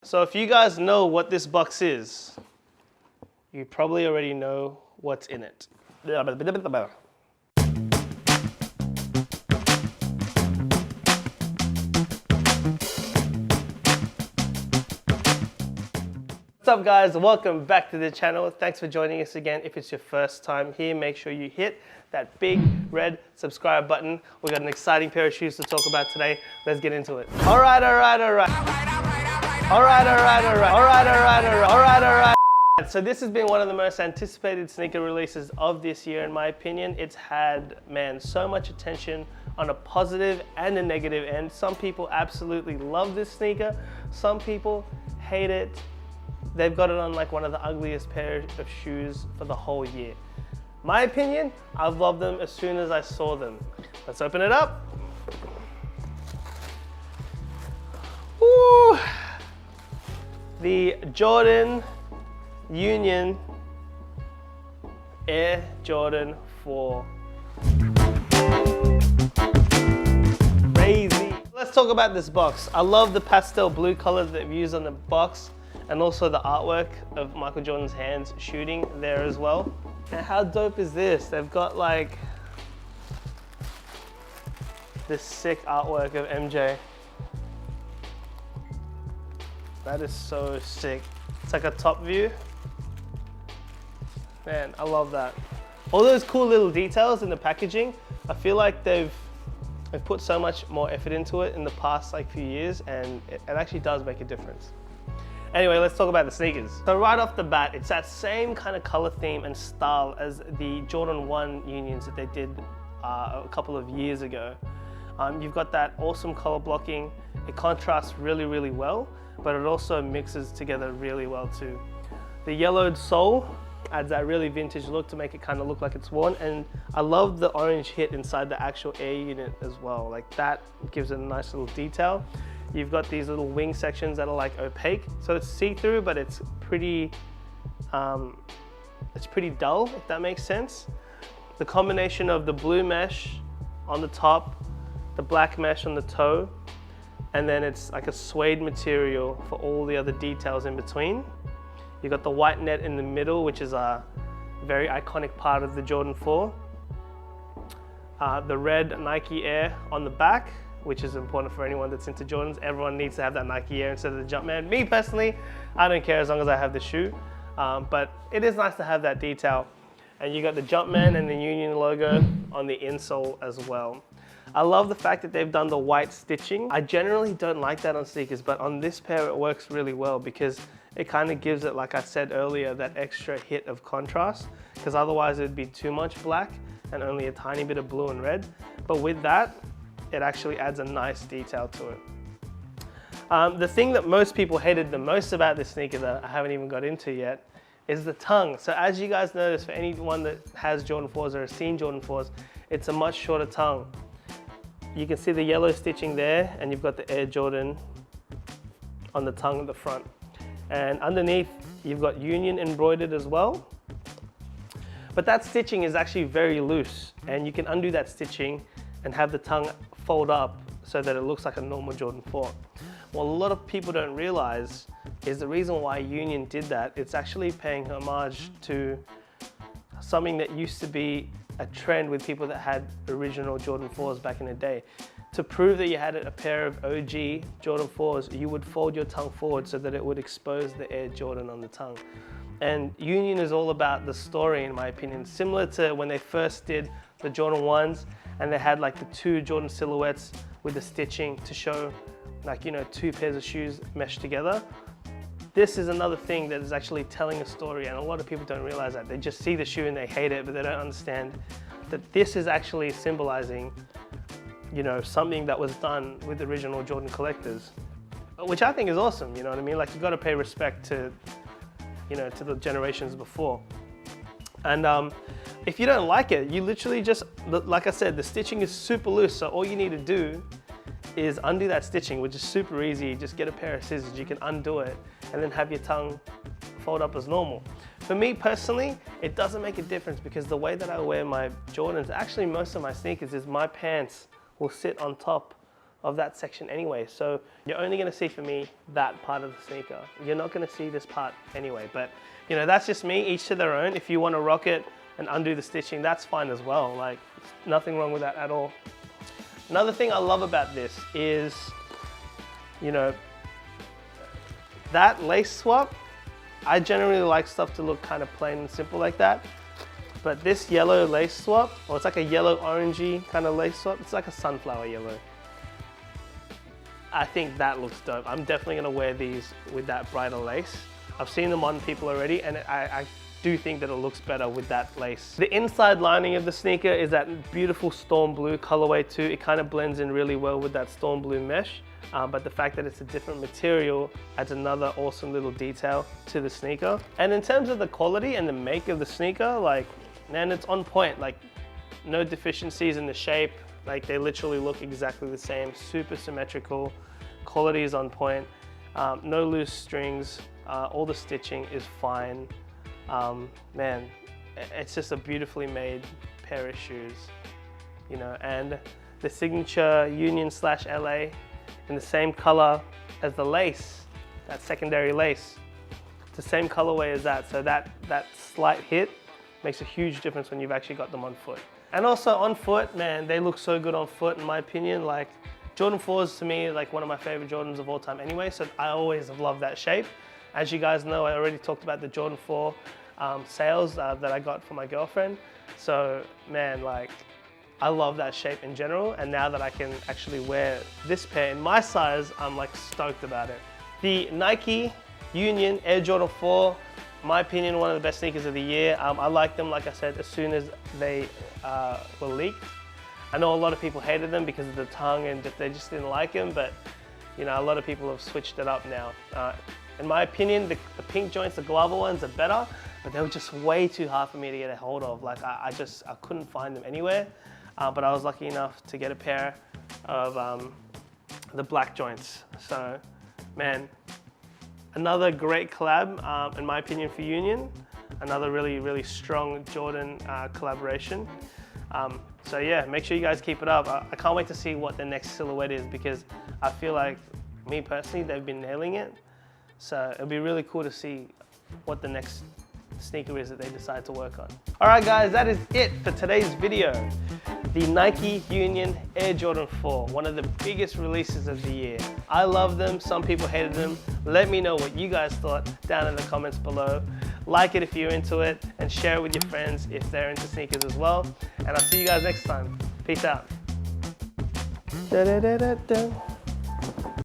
So if you guys know what this box is, you probably already know what's in it. What's up guys, welcome back to the channel. Thanks for joining us again. If it's your first time here, make sure you hit that big red subscribe button. We got an exciting pair of shoes to talk about today. Let's get into it. All right. So this has been one of the most anticipated sneaker releases of this year, in my opinion. It's had, man, so much attention on a positive and a negative end. Some people absolutely love this sneaker. Some people hate it. They've got it on like one of the ugliest pairs of shoes for the whole year. My opinion, I've loved them as soon as I saw them. Let's open it up. Woo! The Jordan Union Air Jordan 4. Crazy. Let's talk about this box. I love the pastel blue color that they've used on the box and also the artwork of Michael Jordan's hands shooting there as well. And how dope is this? They've got like this sick artwork of MJ. That is so sick. It's like a top view. Man, I love that. All those cool little details in the packaging, I feel like they've put so much more effort into it in the past like few years, and it actually does make a difference. Anyway, let's talk about the sneakers. So right off the bat, it's that same kind of color theme and style as the Jordan 1 Unions that they did a couple of years ago. You've got that awesome color blocking. It contrasts really, really well, but it also mixes together really well too. The yellowed sole adds that really vintage look to make it kind of look like it's worn, and I love the orange hit inside the actual air unit as well. Like that gives it a nice little detail. You've got these little wing sections that are like opaque, so it's see-through, but it's pretty dull, if that makes sense. The combination of the blue mesh on the top, the black mesh on the toe, and then it's like a suede material for all the other details in between. You've got the white net in the middle, which is a very iconic part of the Jordan 4. The red Nike Air on the back, which is important for anyone that's into Jordans. Everyone needs to have that Nike Air instead of the Jumpman. Me personally, I don't care as long as I have the shoe, but it is nice to have that detail. And you got the Jumpman and the Union logo on the insole as well. I love the fact that they've done the white stitching. I generally don't like that on sneakers, but on this pair it works really well because it kind of gives it, like I said earlier, that extra hit of contrast, because otherwise it'd be too much black and only a tiny bit of blue and red. But with that, it actually adds a nice detail to it. The thing that most people hated the most about this sneaker that I haven't even got into yet is the tongue. So as you guys notice, for anyone that has Jordan 4s or has seen Jordan 4s, it's a much shorter tongue. You can see the yellow stitching there, and you've got the Air Jordan on the tongue at the front. And underneath, you've got Union embroidered as well. But that stitching is actually very loose, and you can undo that stitching and have the tongue fold up so that it looks like a normal Jordan 4. What a lot of people don't realize is the reason why Union did that, it's actually paying homage to something that used to be a trend with people that had original Jordan 4s back in the day. To prove that you had a pair of OG Jordan 4s, you would fold your tongue forward so that it would expose the Air Jordan on the tongue. And Union is all about the story, in my opinion, similar to when they first did the Jordan 1s and they had like the two Jordan silhouettes with the stitching to show like, you know, two pairs of shoes meshed together. This is another thing that is actually telling a story, and a lot of people don't realize that. They just see the shoe and they hate it, but they don't understand that this is actually symbolizing, you know, something that was done with the original Jordan collectors, which I think is awesome, you know what I mean? Like, you got to pay respect to, you know, to the generations before. And if you don't like it, you literally just, like I said, the stitching is super loose, so all you need to do is undo that stitching, which is super easy. Just get a pair of scissors, you can undo it, and then have your tongue fold up as normal. For me personally, it doesn't make a difference because the way that I wear my Jordans, actually most of my sneakers, is my pants will sit on top of that section anyway. So you're only gonna see for me that part of the sneaker. You're not gonna see this part anyway, but you know, that's just me, each to their own. If you wanna rock it and undo the stitching, that's fine as well. Like, nothing wrong with that at all. Another thing I love about this is, you know, that lace swap. I generally like stuff to look kind of plain and simple like that. But this yellow lace swap, or it's like a yellow orangey kind of lace swap, it's like a sunflower yellow. I think that looks dope. I'm definitely gonna wear these with that brighter lace. I've seen them on people already, and I do think that it looks better with that lace. The inside lining of the sneaker is that beautiful storm blue colorway too. It kind of blends in really well with that storm blue mesh, but the fact that it's a different material adds another awesome little detail to the sneaker. And in terms of the quality and the make of the sneaker, like, man, it's on point. Like, no deficiencies in the shape. Like, they literally look exactly the same, super symmetrical. Quality is on point. No loose strings. All the stitching is fine. Man, it's just a beautifully made pair of shoes, you know. And the signature Union/LA in the same color as the lace, that secondary lace. It's the same colorway as that, so that slight hit makes a huge difference when you've actually got them on foot. And also on foot, man, they look so good on foot in my opinion. Like, Jordan 4s to me, like one of my favorite Jordans of all time anyway, so I always have loved that shape. As you guys know, I already talked about the Jordan 4 sales that I got for my girlfriend. So man, like, I love that shape in general, and now that I can actually wear this pair in my size, I'm like stoked about it. The Nike Union Air Jordan 4, in my opinion, one of the best sneakers of the year. I like them, like I said, as soon as they were leaked. I know a lot of people hated them because of the tongue and they just didn't like them, but you know, a lot of people have switched it up now. In my opinion, the pink joints, the Glover ones are better, but they were just way too hard for me to get a hold of. Like, I couldn't find them anywhere, but I was lucky enough to get a pair of the black joints. So, man, another great collab, in my opinion, for Union. Another really, really strong Jordan collaboration. So yeah, make sure you guys keep it up. I can't wait to see what the next silhouette is, because I feel like, me personally, they've been nailing it. So it'll be really cool to see what the next sneaker is that they decide to work on. All right guys, that is it for today's video. The Nike Union Air Jordan 4, one of the biggest releases of the year. I love them, some people hated them. Let me know what you guys thought down in the comments below. Like it if you're into it, and share it with your friends if they're into sneakers as well. And I'll see you guys next time. Peace out. Da, da, da, da, da.